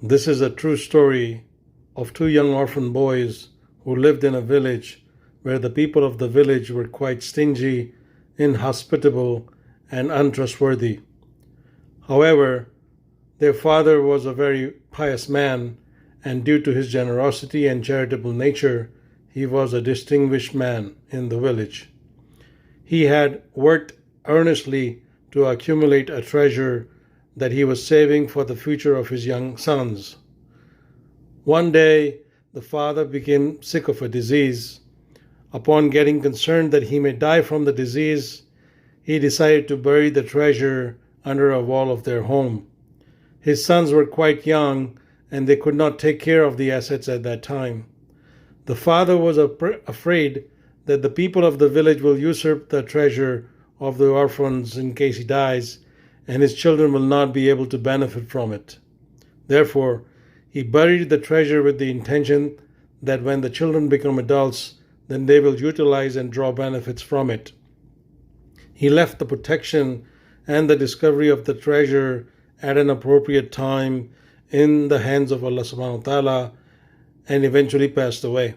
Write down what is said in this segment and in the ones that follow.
This is a true story of two young orphan boys who lived in a village where the people of the village were quite stingy, inhospitable, and untrustworthy. However, their father was a very pious man, and due to his generosity and charitable nature, he was a distinguished man in the village. He had worked earnestly to accumulate a treasure that he was saving for the future of his young sons. One day, the father became sick of a disease. Upon getting concerned that he may die from the disease, he decided to bury the treasure under a wall of their home. His sons were quite young and they could not take care of the assets at that time. The father was afraid that the people of the village will usurp the treasure of the orphans in case he dies, and his children will not be able to benefit from it. Therefore, he buried the treasure with the intention that when the children become adults, then they will utilize and draw benefits from it. He left the protection and the discovery of the treasure at an appropriate time in the hands of Allah subhanahu wa ta'ala and eventually passed away.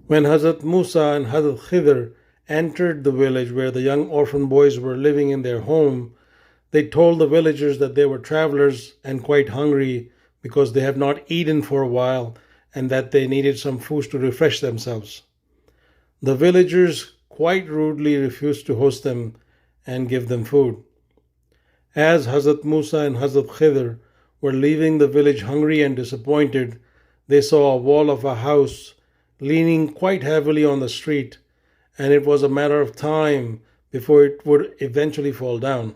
When Hazrat Musa and Hazrat Khidr entered the village where the young orphan boys were living in their home, they told the villagers that they were travelers and quite hungry because they have not eaten for a while and that they needed some food to refresh themselves. The villagers quite rudely refused to host them and give them food. As Hazrat Musa and Hazrat Khidr were leaving the village hungry and disappointed, they saw a wall of a house leaning quite heavily on the street, and it was a matter of time before it would eventually fall down.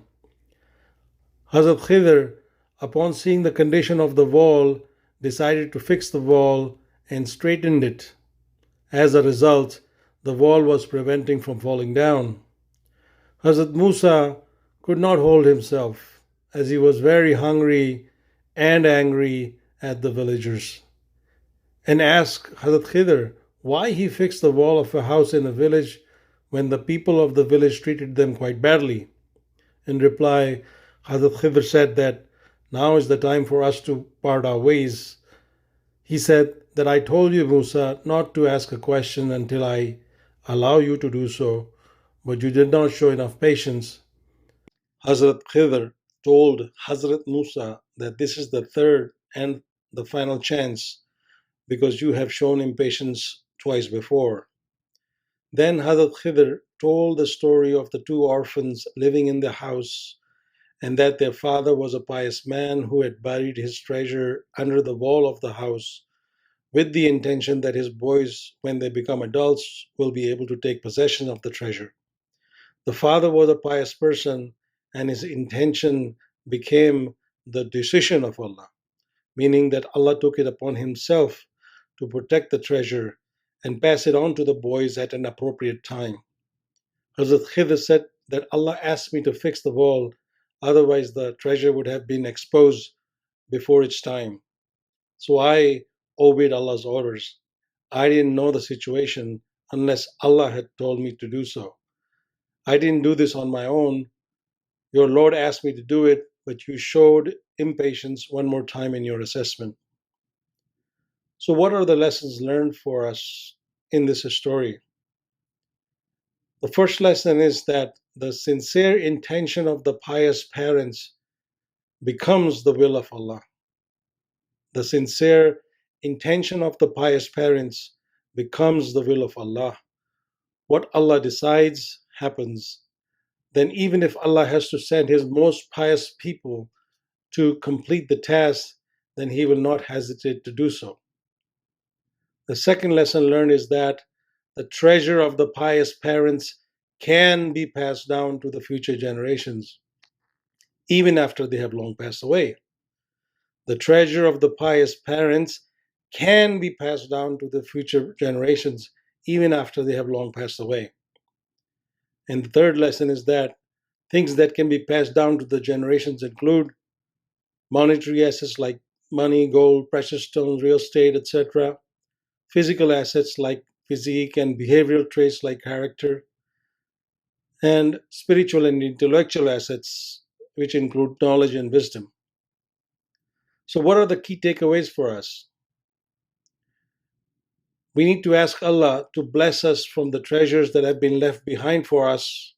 Hazrat Khidr, upon seeing the condition of the wall, decided to fix the wall and straightened it. As a result, the wall was preventing from falling down. Hazrat Musa could not hold himself as he was very hungry and angry at the villagers, and asked Hazrat Khidr why he fixed the wall of a house in a village when the people of the village treated them quite badly. In reply, Hazrat Khidr said that now is the time for us to part our ways. He said that I told you, Musa, not to ask a question until I allow you to do so, but you did not show enough patience. Hazrat Khidr told Hazrat Musa that this is the third and the final chance because you have shown impatience twice before. Then Hazrat Khidr told the story of the two orphans living in the house and that their father was a pious man who had buried his treasure under the wall of the house with the intention that his boys, when they become adults, will be able to take possession of the treasure. The father was a pious person and his intention became the decision of Allah, meaning that Allah took it upon himself to protect the treasure and pass it on to the boys at an appropriate time. Hazrat Khidr said that Allah asked me to fix the wall, otherwise the treasure would have been exposed before its time. So I obeyed Allah's orders. I didn't know the situation unless Allah had told me to do so. I didn't do this on my own. Your Lord asked me to do it, but you showed impatience one more time in your assessment. So, what are the lessons learned for us in this story? The first lesson is that the sincere intention of the pious parents becomes the will of Allah. The sincere intention of the pious parents becomes the will of Allah. What Allah decides happens. Then, even if Allah has to send His most pious people to complete the task, then He will not hesitate to do so. The second lesson learned is that the treasure of the pious parents can be passed down to the future generations, even after they have long passed away. The treasure of the pious parents can be passed down to the future generations, even after they have long passed away. And the third lesson is that things that can be passed down to the generations include monetary assets like money, gold, precious stones, real estate, etc., physical assets like physique and behavioral traits like character, and spiritual and intellectual assets, which include knowledge and wisdom. So, what are the key takeaways for us? We need to ask Allah to bless us from the treasures that have been left behind for us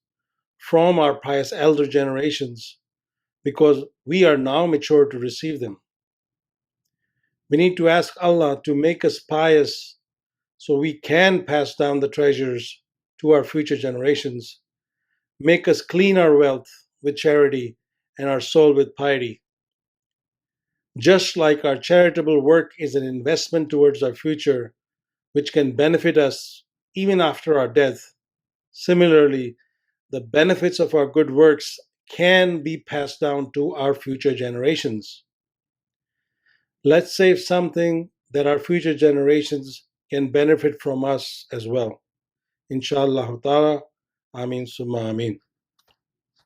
from our pious elder generations because we are now mature to receive them. We need to ask Allah to make us pious so we can pass down the treasures to our future generations, make us clean our wealth with charity and our soul with piety. Just like our charitable work is an investment towards our future, which can benefit us even after our death, similarly, the benefits of our good works can be passed down to our future generations. Let's save something that our future generations can benefit from us as well. Inshallah ta'ala. Ameen summa ameen.